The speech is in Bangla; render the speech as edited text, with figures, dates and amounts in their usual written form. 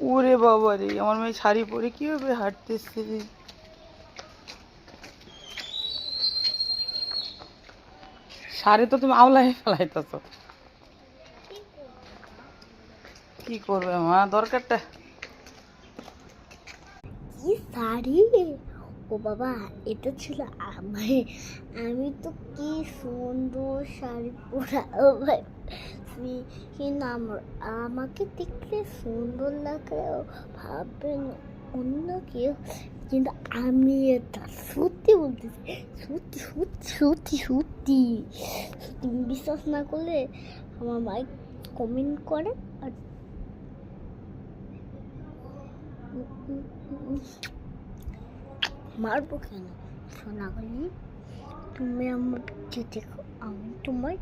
ওরে বাবা রে, আমার মেয়ে শাড়ি পরে কিভাবে হাঁটতেছে! শাড়ি তো তুমি আওলাই ফেলাইতেছ। কি করবে মা, দরকারটা কি শাড়ি! ও বাবা, এটা ছিল আমার। আমি তো কি সুন্দর শাড়ি পরা, ও ভাই কিন্তু আমাকে দেখলে সুন্দর লাগলেও ভাববেন অন্য কেউ, কিন্তু আমি এটা সত্যি বলতেছি, সত্যি সত্যি সত্যি সত্যি। তুমি বিশ্বাস না করলে আমার ভাই কমেন্ট করে। আর মারবো কেন? শোনা গেলি তুমি আমার দেখো, আমি তোমায়